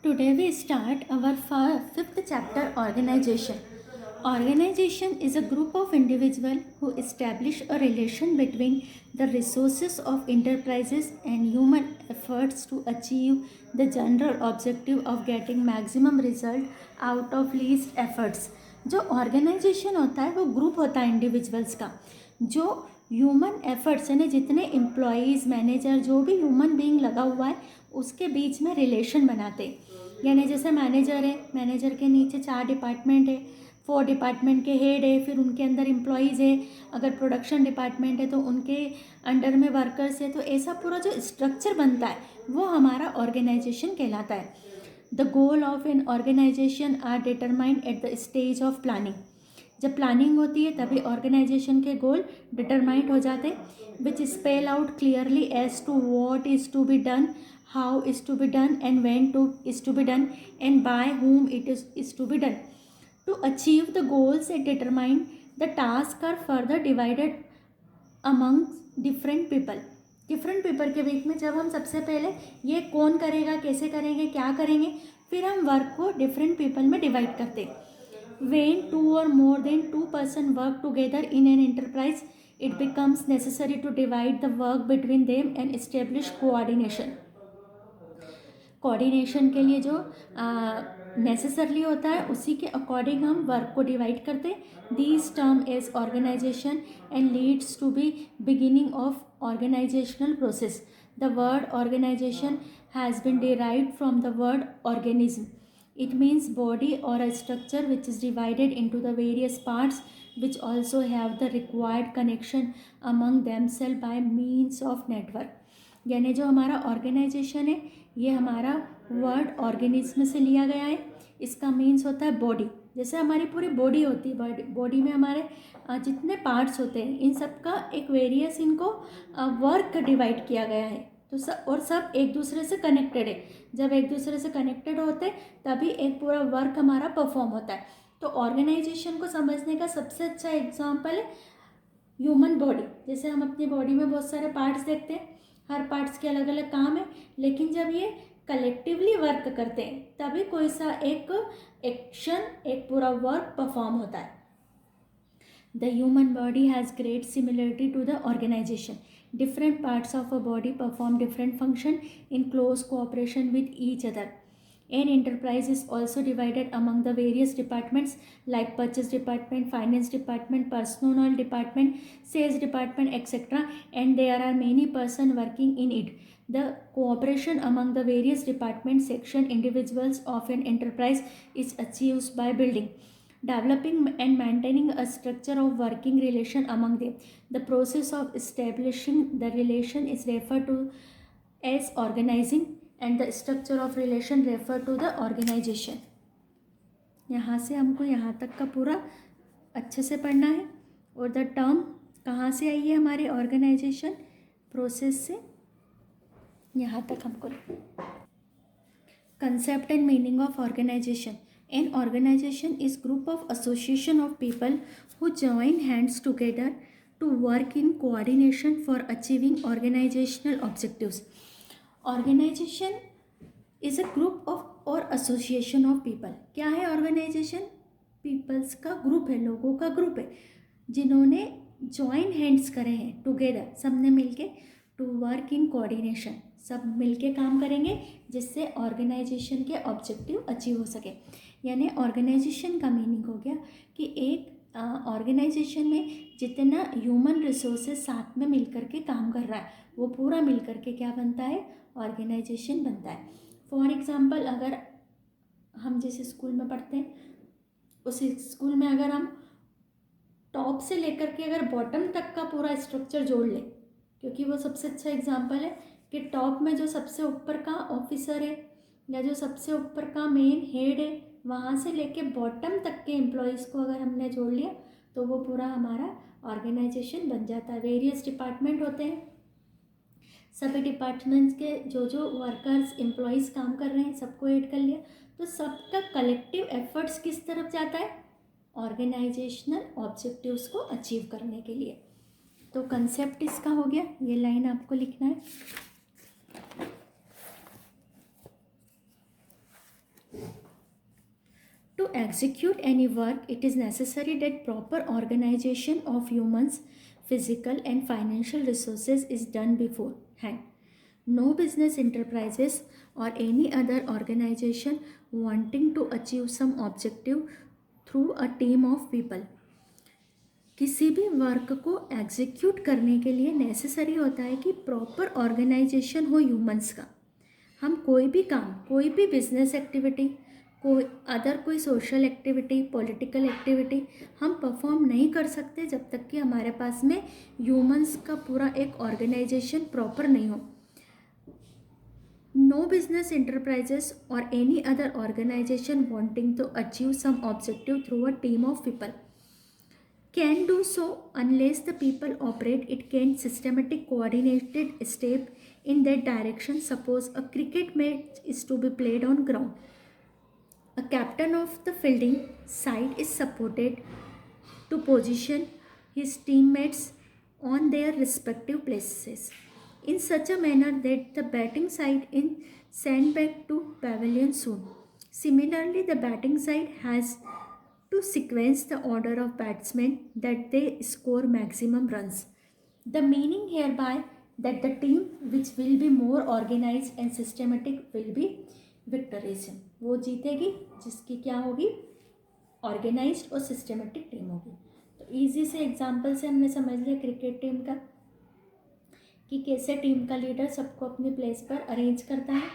Today we start our fifth chapter, organization. Organization is a group of individuals who establish a relation between the resources of enterprises and human efforts to achieve the general objective of getting maximum result out of least efforts. जो organization होता है वो group होता है individuals का जो human efforts यानी जितने एम्प्लॉयज़ मैनेजर जो भी ह्यूमन बीइंग लगा हुआ है उसके बीच में रिलेशन बनाते यानी जैसे मैनेजर है, मैनेजर के नीचे 4 डिपार्टमेंट है, 4 डिपार्टमेंट के हेड है, फिर उनके अंदर एम्प्लॉयज़ है, अगर प्रोडक्शन डिपार्टमेंट है तो उनके अंडर में वर्कर्स है। तो ऐसा पूरा जो स्ट्रक्चर बनता है वो हमारा ऑर्गेनाइजेशन कहलाता है। The goal of an organisation are determined at the stage of planning. जब प्लानिंग होती है तभी ऑर्गेनाइजेशन के गोल डिटरमाइंड हो जाते, which spell out clearly as to what is to be done, how is to be done and when is to be done and by whom it is to be done. To achieve the goals and determine the tasks are further divided among different people. Different people के बीच में जब हम सबसे पहले ये कौन करेगा, कैसे करेंगे, क्या करेंगे, फिर हम वर्क को डिफरेंट पीपल में डिवाइड करते। When 2 or more than 2 person work together in an enterprise, it becomes necessary to divide the work between them and establish coordination. Coordination के लिए जो नेसेसरली होता है उसी के अकॉर्डिंग हम वर्क को डिवाइड करते। This term is organisation and leads to be beginning of organisational process. The word organisation has been derived from the word organism. It means body or a structure which is divided into the various parts which also have the required connection among themselves by means of network. यानी जो हमारा organisation है ये हमारा word organism से लिया गया है। इसका मीन्स होता है बॉडी। जैसे हमारी पूरी बॉडी होती है, बॉडी में हमारे जितने पार्ट्स होते हैं इन सब का एक वेरियस इनको वर्क डिवाइड किया गया है। तो सब एक दूसरे से कनेक्टेड है। जब एक दूसरे से कनेक्टेड होते तभी एक पूरा वर्क हमारा परफॉर्म होता है। तो ऑर्गेनाइजेशन को समझने का सबसे अच्छा एग्जाम्पल है ह्यूमन बॉडी। जैसे हम अपनी बॉडी में बहुत सारे पार्ट्स देखते हैं, हर पार्ट्स के अलग अलग काम है, लेकिन जब ये कलेक्टिवली वर्क करते हैं तभी कोई सा एक एक्शन, एक पूरा वर्क परफॉर्म होता है। The human body has great similarity to the organization. Different parts of a body perform different function in close cooperation with each other. An enterprise is also divided among the various departments like purchase department, finance department, personnel department, sales department, etc. And there are many persons working in it. The cooperation among the various department section individuals of an enterprise is achieved by building, developing and maintaining a structure of working relation among them. The process of establishing the relation is referred to as organizing and the structure of relation referred to the organization. यहाँ से हमको यहाँ तक का पूरा अच्छे से पढ़ना है। और द टर्म कहाँ से आई है हमारे ऑर्गेनाइजेशन प्रोसेस से, यहाँ तक हमको। Concept and meaning of organization. An organization is group of association of people who join hands together to work in coordination for achieving organizational objectives. Organization is a group of or association of people. क्या है organisation? Peoples का group है, लोगों का group है जिन्होंने join hands करे हैं टुगेदर, सबने मिलके, टू वर्क इन कोऑर्डिनेशन, सब मिलके काम करेंगे जिससे ऑर्गेनाइजेशन के ऑब्जेक्टिव अचीव हो सके। यानी ऑर्गेनाइजेशन का मीनिंग हो गया कि एक ऑर्गेनाइजेशन में जितना ह्यूमन रिसोर्सेज साथ में मिलकर के काम कर रहा है वो पूरा मिलकर के क्या बनता है, ऑर्गेनाइजेशन बनता है। फॉर एग्जांपल अगर हम जिस स्कूल में पढ़ते हैं उस स्कूल में अगर हम टॉप से लेकर के अगर बॉटम तक का पूरा स्ट्रक्चर जोड़ लें, क्योंकि वो सबसे अच्छा एग्जांपल है कि टॉप में जो सबसे ऊपर का ऑफिसर है या जो सबसे ऊपर का मेन हेड है वहाँ से लेके बॉटम तक के एम्प्लॉयज़ को अगर हमने जोड़ लिया तो वो पूरा हमारा ऑर्गेनाइजेशन बन जाता है। वेरियस डिपार्टमेंट होते हैं, सभी डिपार्टमेंट्स के जो जो वर्कर्स एम्प्लॉयज़ काम कर रहे हैं सबको ऐड कर लिया तो सबका कलेक्टिव एफर्ट्स किस तरफ जाता है, ऑर्गेनाइजेशनल ऑब्जेक्टिव्स को अचीव करने के लिए। तो कंसेप्ट इसका हो गया, ये लाइन आपको लिखना है। To execute any work, it is necessary that proper organization of humans, physical and financial resources is done beforehand. No business enterprises or any other organization wanting to achieve some objective through a team of people. किसी भी work को execute करने के लिए necessary होता है कि proper organisation हो ह्यूमंस का. हम कोई भी काम, कोई भी बिजनेस एक्टिविटी, कोई सोशल एक्टिविटी, पॉलिटिकल एक्टिविटी हम परफॉर्म नहीं कर सकते जब तक कि हमारे पास में ह्यूमंस का पूरा एक ऑर्गेनाइजेशन प्रॉपर नहीं हो. No business enterprises or any other organization wanting to achieve some objective through a team of people can do so unless the people operate it can systematic coordinated step in that direction. Suppose a cricket match is to be played on ground. A captain of the fielding side is supported to position his teammates on their respective places in such a manner that the batting side is sent back to pavilion soon. Similarly, the batting side has to sequence the order of batsmen that they score maximum runs. The meaning hereby that the team which will be more organized and systematic will be victorious. वो जीतेगी जिसकी क्या होगी, organised और systematic team होगी. तो easy से example से हमने समझ लिया क्रिकेट टीम का कि कैसे टीम का लीडर सबको अपनी प्लेस पर अरेंज करता है.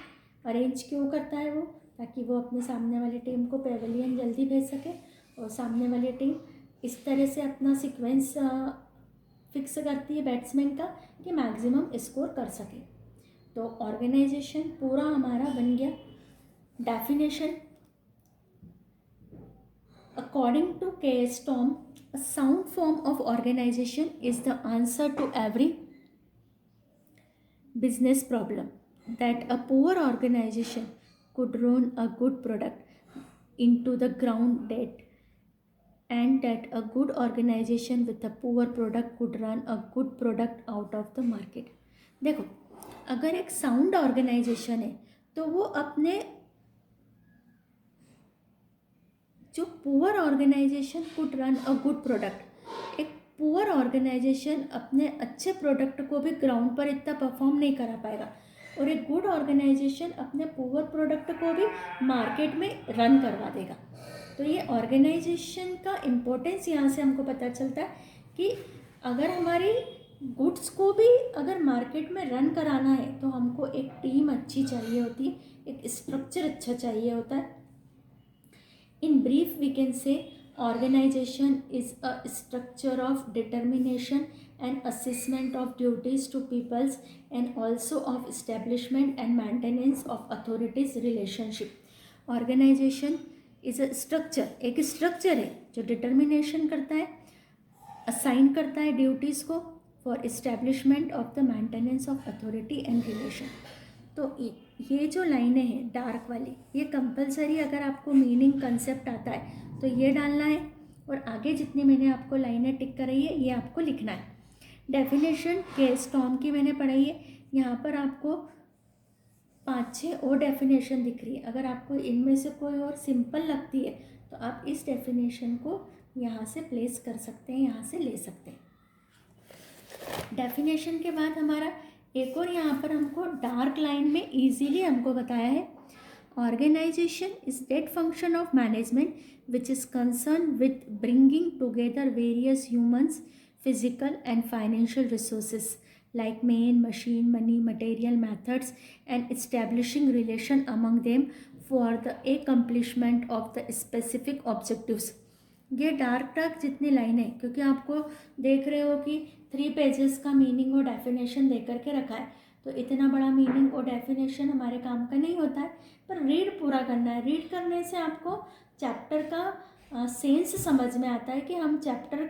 अरेंज क्यों करता है वो, ताकि वो अपने सामने वाली टीम को पेवेलियन जल्दी भेज सके और सामने वाली टीम इस तरह से अपना सीक्वेंस फिक्स करती है बैट्समैन का कि मैक्सिमम स्कोर कर सके. तो ऑर्गेनाइजेशन पूरा हमारा बन गया. Definition according to K S. Tom, a sound form of organization is the answer to every business problem. That a poor organization could run a good product into the ground and that a good organization with a poor product could run a good product out of the market. देखो, अगर एक sound organisation है तो वो अपने जो poor organization could run a good product, एक poor organization अपने अच्छे प्रोडक्ट को भी ग्राउंड पर इतना परफॉर्म नहीं करा पाएगा और एक गुड ऑर्गेनाइजेशन अपने पुअर प्रोडक्ट को भी मार्केट में रन करवा देगा. तो ये ऑर्गेनाइजेशन का इम्पोर्टेंस यहाँ से हमको पता चलता है कि अगर हमारी गुड्स को भी अगर मार्केट में रन कराना है तो हमको एक टीम अच्छी चाहिए होती है, एक स्ट्रक्चर अच्छा चाहिए होता है. In brief, we can say organization is a structure of determination and assessment of duties to peoples and also of establishment and maintenance of authorities relationship. Organization is a structure, एक structure है जो determination करता है, assign करता है duties को for establishment of the maintenance of authority and relation. तो ये जो लाइनें हैं डार्क वाली, ये कंपलसरी अगर आपको मीनिंग कंसेप्ट आता है तो ये डालना है और आगे जितनी मैंने आपको लाइनें टिक कराई है ये आपको लिखना है. Definition KS. टॉम की मैंने पढ़ाई है. यहाँ पर आपको 5-6 और डेफिनेशन दिख रही है. अगर आपको इनमें से कोई और सिंपल लगती है तो आप इस डेफिनेशन को यहाँ से प्लेस कर सकते हैं, यहाँ से ले सकते हैं. डेफिनेशन के बाद हमारा एक और यहाँ पर हमको डार्क लाइन में इजीली हमको बताया है, organization is that function of management which is concern with bringing together various humans physical and financial resources like man, machine, money, material methods and establishing relation among them for the accomplishment of the specific objectives. ये dark जितनी line है, क्योंकि आपको देख रहे हो कि 3 pages का मीनिंग और डेफिनेशन दे करके रखा है, तो इतना बड़ा मीनिंग और डेफिनेशन हमारे काम का नहीं होता है, पर रीड पूरा करना है. रीड करने से आपको चैप्टर का सेंस समझ में आता है कि हम चैप्टर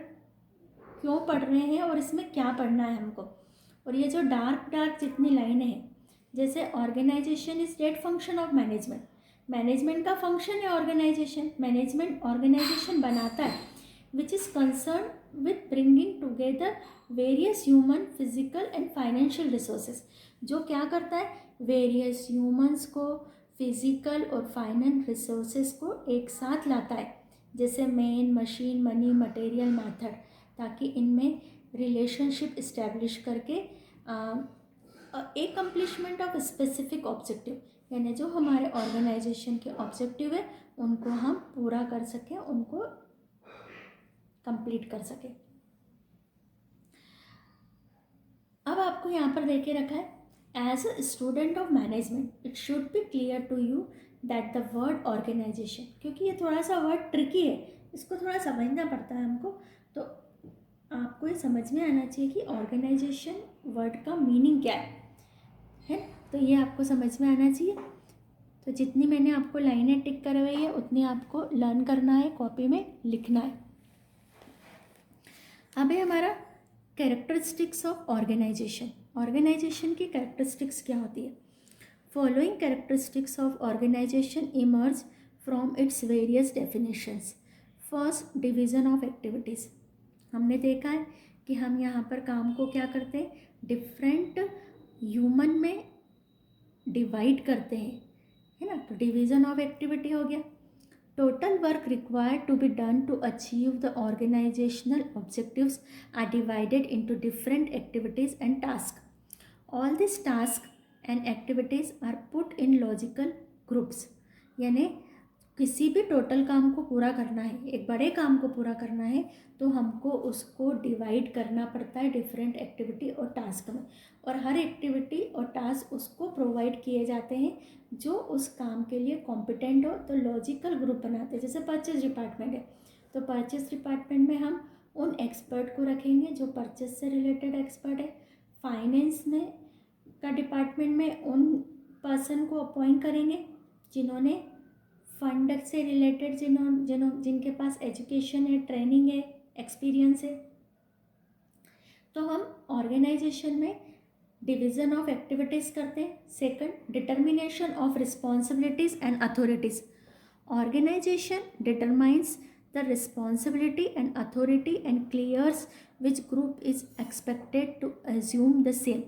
क्यों पढ़ रहे हैं और इसमें क्या पढ़ना है हमको. और ये जो डार्क जितनी लाइनें हैं, जैसे organization is that function of management, management का फंक्शन है ऑर्गेनाइजेशन, मैनेजमेंट ऑर्गेनाइजेशन बनाता है which is concern with bringing together various human physical and financial resources. जो क्या करता है, वेरियस ह्यूमंस को, फिजिकल और फाइनेंस रिसोर्सेज को एक साथ लाता है, जैसे man, machine, money, material, method, ताकि इनमें रिलेशनशिप इस्टेब्लिश करके एक कंप्लीशमेंट ऑफ स्पेसिफिक ऑब्जेक्टिव, यानी जो हमारे ऑर्गेनाइजेशन के ऑब्जेक्टिव है उनको हम पूरा कर सकें, उनको कंप्लीट कर सकें। अब आपको यहाँ पर देखे रखा है, as a student of management it should be clear to you that the word organization, क्योंकि ये थोड़ा सा वर्ड ट्रिकी है, इसको थोड़ा समझना पड़ता है हमको, तो आपको ये समझ में आना चाहिए कि ऑर्गेनाइजेशन वर्ड का मीनिंग क्या है, तो ये आपको समझ में आना चाहिए। तो जितनी मैंने आपको लाइनें टिक करवाई है उतनी आपको लर्न करना है, कॉपी में लिखना है। अब है हमारा कैरेक्टरिस्टिक्स ऑफ ऑर्गेनाइजेशन। ऑर्गेनाइजेशन की कैरेक्टरिस्टिक्स क्या होती है? Following characteristics of organization emerge from its various definitions. First, division of activities. हमने देखा है कि हम यहाँ पर काम को क्या करते हैं, डिफरेंट ह्यूमन में डिवाइड करते हैं, है ना, तो डिवीज़न ऑफ एक्टिविटी हो गया। Total work required to be done to achieve the organizational objectives are divided into different activities and task. All this task and activities are put in logical groups, यानी किसी भी total काम को पूरा करना है, एक बड़े काम को पूरा करना है, तो हमको उसको डिवाइड करना पड़ता है डिफरेंट एक्टिविटी और टास्क में, और हर एक्टिविटी और टास्क उसको प्रोवाइड किए जाते हैं जो उस काम के लिए कॉम्पिटेंट हो। तो लॉजिकल ग्रुप बनाते हैं, जैसे परचेज डिपार्टमेंट है, तो परचेज डिपार्टमेंट में हम उन एक्सपर्ट को रखेंगे जो परचेज से रिलेटेड एक्सपर्ट है। फाइनेंस में का डिपार्टमेंट में उन पर्सन को अपॉइंट करेंगे जिन्होंने फंड से रिलेटेड, जिनके पास एजुकेशन है, ट्रेनिंग है, एक्सपीरियंस है। तो हम ऑर्गेनाइजेशन में डिवीज़न ऑफ एक्टिविटीज़ करते हैं। Second, determination of responsibilities and authorities. Organization determines the responsibility and authority and clears which group is expected to assume the same.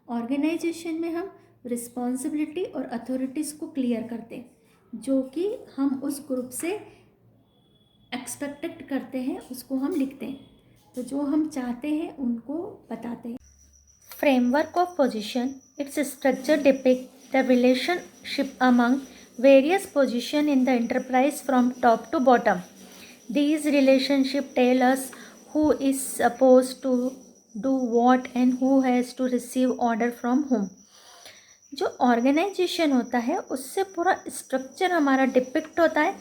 Organization में हम रिस्पॉन्सिबिलिटी और अथॉरिटीज़ को क्लियर करते हैं, जो कि हम उस ग्रुप से एक्सपेक्टेड करते हैं उसको हम लिखते हैं, तो जो हम चाहते हैं उनको बताते हैं। Framework of position, its structure depict the relationship among various position in the enterprise from top to bottom. These relationship tell us who is supposed to do what and who has to receive order from whom. जो organization होता है उससे पूरा structure हमारा depict होता है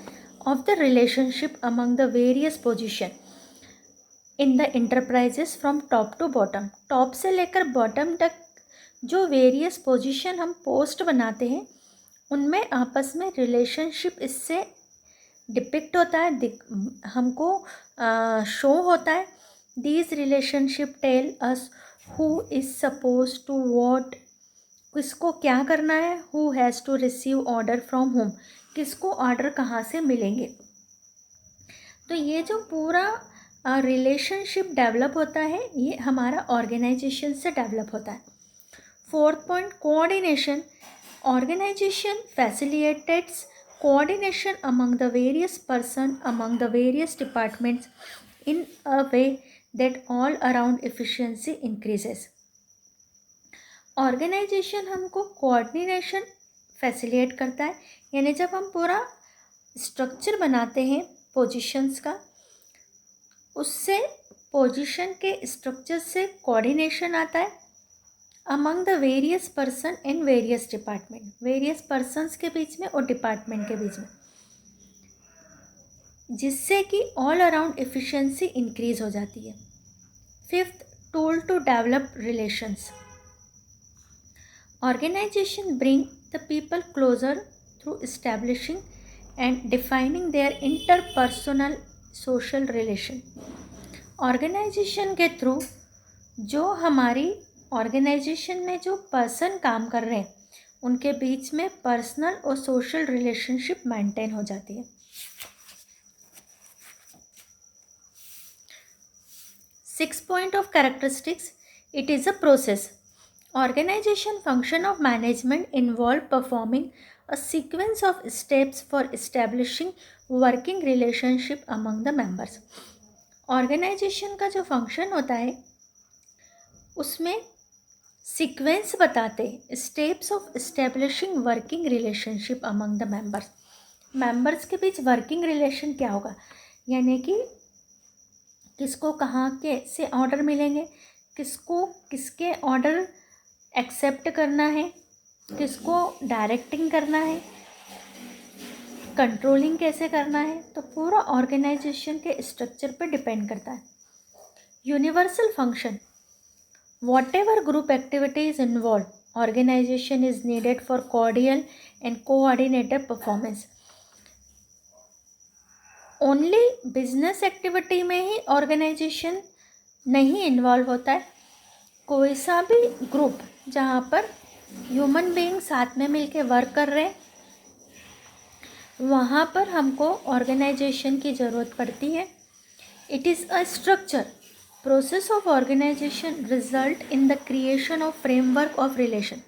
of the relationship among the various position in the enterprises from top to bottom. Top से लेकर बॉटम तक जो वेरियस पोजीशन हम पोस्ट बनाते हैं उनमें आपस में रिलेशनशिप इससे डिपिक्ट होता है, हमको शो होता है। These relationship tell us who is suppose to what, किसको क्या करना है, who has to receive order from whom, किसको ऑर्डर कहाँ से मिलेंगे। तो ये जो पूरा रिलेशनशिप डेवलप होता है ये हमारा ऑर्गेनाइजेशन से डेवलप होता है। Fourth point, coordination. Organization facilitates coordination among the various person among the various departments in a way that all around efficiency increases. Organization हमको coordination facilitate करता है, यानी जब हम पूरा स्ट्रक्चर बनाते हैं पोजीशंस का, उससे पोजीशन के स्ट्रक्चर से कोऑर्डिनेशन आता है among the various person in various department, various persons के बीच में और डिपार्टमेंट के बीच में, जिससे कि ऑल अराउंड एफिशिएंसी इंक्रीज हो जाती है। Fifth, tool to develop relations. Organization bring the people closer through establishing and defining their interpersonal social relation. Organization के थ्रू जो हमारी ऑर्गेनाइजेशन में जो पर्सन काम कर रहे हैं उनके बीच में पर्सनल और सोशल रिलेशनशिप मेंटेन हो जाती है। 6 point of characteristics, it is a process. Organization function of management involve performing a sequence of steps for establishing working relationship among the members. Organization का जो फंक्शन होता है उसमें सीक्वेंस बताते, steps of establishing working relationship among the members. Members के बीच working relation क्या होगा, यानी कि किसको कहाँ के से ऑर्डर मिलेंगे, किसको किसके ऑर्डर एक्सेप्ट करना है, किसको डायरेक्टिंग करना है, कंट्रोलिंग कैसे करना है. तो पूरा ऑर्गेनाइजेशन के स्ट्रक्चर पर डिपेंड करता है. Universal function, whatever group activities involved, organization is needed for cordial and coordinated performance. Only business activity में ही ऑर्गेनाइजेशन नहीं इन्वॉल्व होता है. कोई सा भी ग्रुप जहाँ पर ह्यूमन बीइंग साथ में मिलके वर्क कर रहे हैं, वहाँ पर हमको ऑर्गेनाइजेशन की ज़रूरत पड़ती है. It is a structure. Process of organization result in the creation of framework of relation.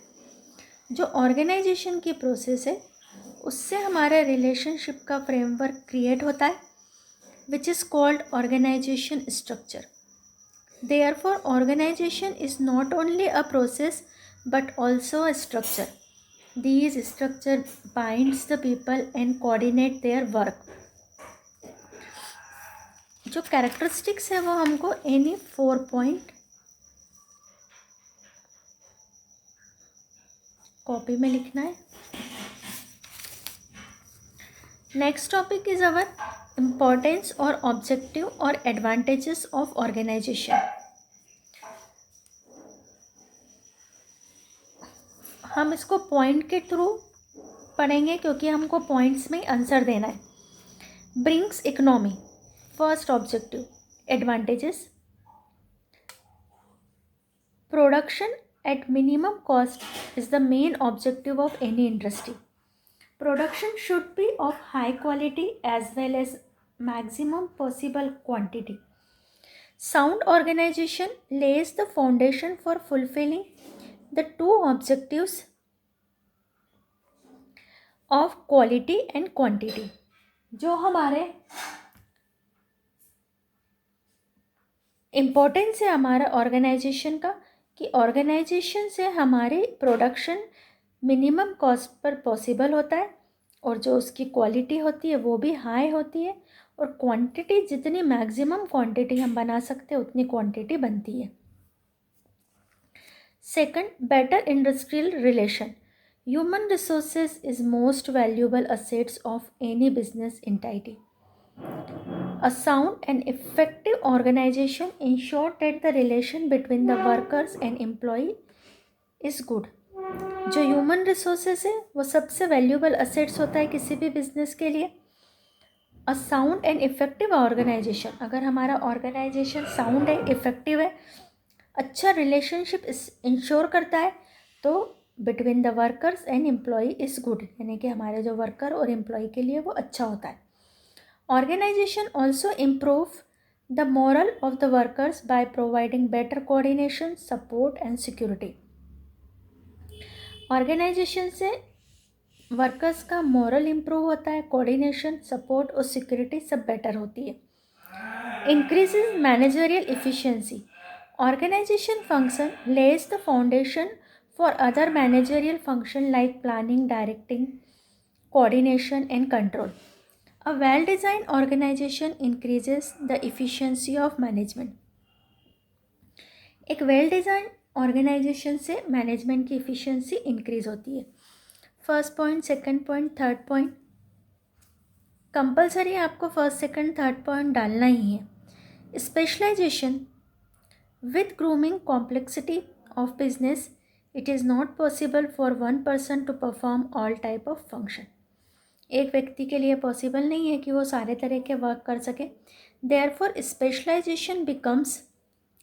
जो ऑर्गेनाइजेशन की प्रोसेस है उससे हमारा रिलेशनशिप का फ्रेमवर्क क्रिएट होता है, which is called organization structure. Therefore organization is not only a process but also a structure. These structure binds the people and coordinate their work. जो characteristics है वो हमको एनी 4 पॉइंट कॉपी में लिखना है. Next topic is our importance और objective और advantages of organisation. हम इसको पॉइंट के थ्रू पढ़ेंगे क्योंकि हमको पॉइंट्स में आंसर देना है. Brings economy, first objective. Advantages, production at minimum cost is the main objective of any industry. Production should be of high quality as well as maximum possible quantity. Sound organization lays the foundation for fulfilling the two objectives of quality and quantity. जो हमारे importance है हमारा organisation का, कि organisation से हमारी production minimum cost per possible होता है और जो उसकी क्वालिटी होती है वो भी हाई होती है और क्वांटिटी जितनी मैक्सिमम क्वांटिटी हम बना सकते हैं उतनी क्वांटिटी बनती है. Second, better industrial relation. Human resources is most valuable assets of any business entity. A sound and effective organization ensures that the relation between the workers and employee is good. जो human resources है वो सबसे valuable assets होता है किसी भी business के लिए. A sound and effective organization, अगर हमारा ऑर्गेनाइजेशन साउंड है, इफेक्टिव है, अच्छा रिलेशनशिप इंश्योर करता है, तो between the workers and employ is good, यानी कि हमारे जो वर्कर और एम्प्लॉय के लिए वो अच्छा होता है. Organization also improve the morale of the workers by providing better coordination, support and security. Organization से वर्कर्स का मोरल इम्प्रूव होता है, कोऑर्डिनेशन, सपोर्ट और सिक्योरिटी सब बेटर होती है. Increases managerial efficiency. Organization function lays the foundation for other managerial function like planning, directing, coordination and control. A well-designed organization increases the efficiency of management. एक well-designed organization से management की efficiency increase होती है. First point, second point, third point, compulsory आपको first, second, third point डालना ही है. Specialization. With grooming complexity of business it is not possible for one person to perform all type of function. एक व्यक्ति के लिए पॉसिबल नहीं है कि वो सारे तरह के वर्क कर सके. Therefore specialization becomes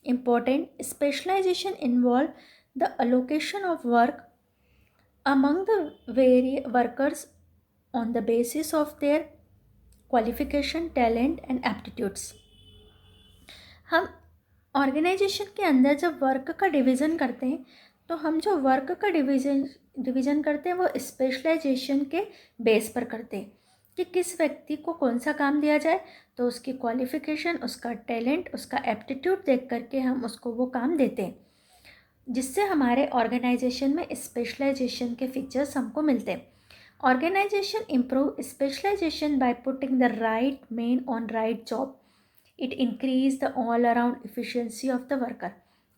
important. Specialization involve the allocation of work among the various workers on the basis of their qualification, talent and aptitudes. हम ऑर्गेनाइजेशन के अंदर जब वर्क का डिवीज़न करते हैं तो हम जो वर्क का डिवीज़न करते हैं वो स्पेशलाइजेशन के बेस पर करते हैं कि किस व्यक्ति को कौन सा काम दिया जाए, तो उसकी क्वालिफ़िकेशन, उसका टैलेंट, उसका एप्टीट्यूड देख करके हम उसको वो काम देते हैं, जिससे हमारे ऑर्गेनाइजेशन में स्पेशलाइजेशन के फीचर्स हमको मिलते हैं. Organization improve specialization by putting the right man on right job. It increase the all around efficiency of the worker.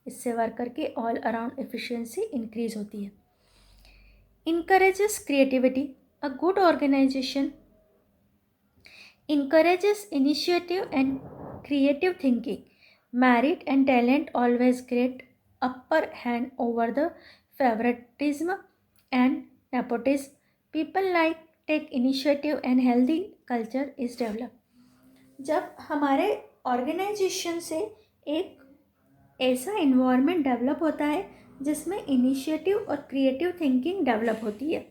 इससे वर्कर की ऑल अराउंड एफिशिएंसी इंक्रीज होती है. Encourages creativity. A good organization encourages initiative and creative thinking. Merit and talent always get upper hand over the favoritism and nepotism. People like take initiative and healthy culture is developed. जब हमारे organisation से एक ऐसा environment develop होता है जिसमें initiative और creative thinking develop होती है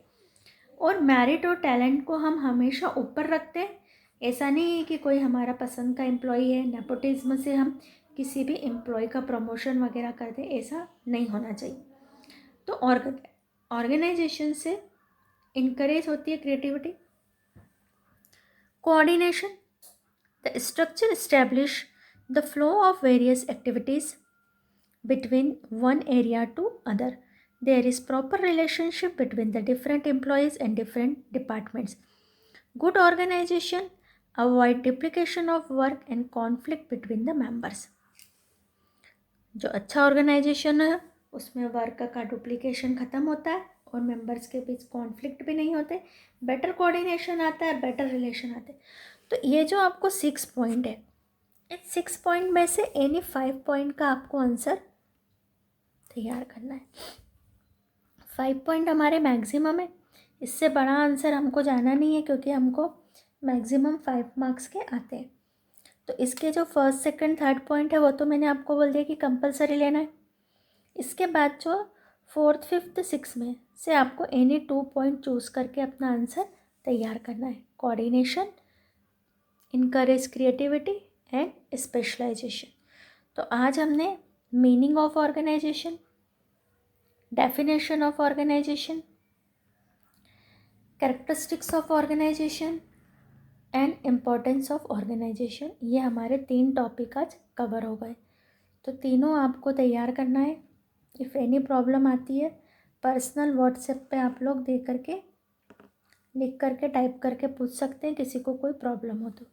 और मेरिट और टैलेंट को हम हमेशा ऊपर रखते हैं. ऐसा नहीं है कि कोई हमारा पसंद का एम्प्लॉई है, नेपोटिज्म से हम किसी भी एम्प्लॉय का प्रमोशन वगैरह कर दें, ऐसा नहीं होना चाहिए. तो ऑर्गेनाइजेशन से इनकरेज होती है creativity. Coordination. The structure establish the flow of various activities between one area to other. There is proper relationship between the different employees and different departments. Good organization avoid duplication of work and conflict between the members. जो अच्छा organisation है उसमें work का duplication ख़त्म होता है और members के बीच कॉन्फ्लिक्ट भी नहीं होते, बेटर कोऑर्डिनेशन आता है, बेटर रिलेशन आते हैं. तो ये जो आपको 6 पॉइंट है, इस 6 पॉइंट में से एनी 5 पॉइंट का आपको आंसर तैयार करना है. 5 पॉइंट हमारे मैक्सिमम है, इससे बड़ा आंसर हमको जाना नहीं है क्योंकि हमको मैक्सिमम 5 मार्क्स के आते हैं. तो इसके जो फर्स्ट सेकंड थर्ड पॉइंट है वो तो मैंने आपको बोल दिया कि कंपलसरी लेना है. इसके बाद जो फोर्थ फिफ्थ सिक्स में से आपको एनी 2 पॉइंट चूज़ करके अपना आंसर तैयार करना है. Coordination, encourage creativity and specialization. तो आज हमने meaning of organization, definition of organization, characteristics of organization and importance of organization, ये हमारे 3 टॉपिक आज कवर हो गए. तो तीनों आपको तैयार करना है. इफ़ एनी प्रॉब्लम आती है पर्सनल व्हाट्सएप पे आप लोग दे करके लिख करके टाइप करके पूछ सकते हैं किसी को कोई प्रॉब्लम हो तो.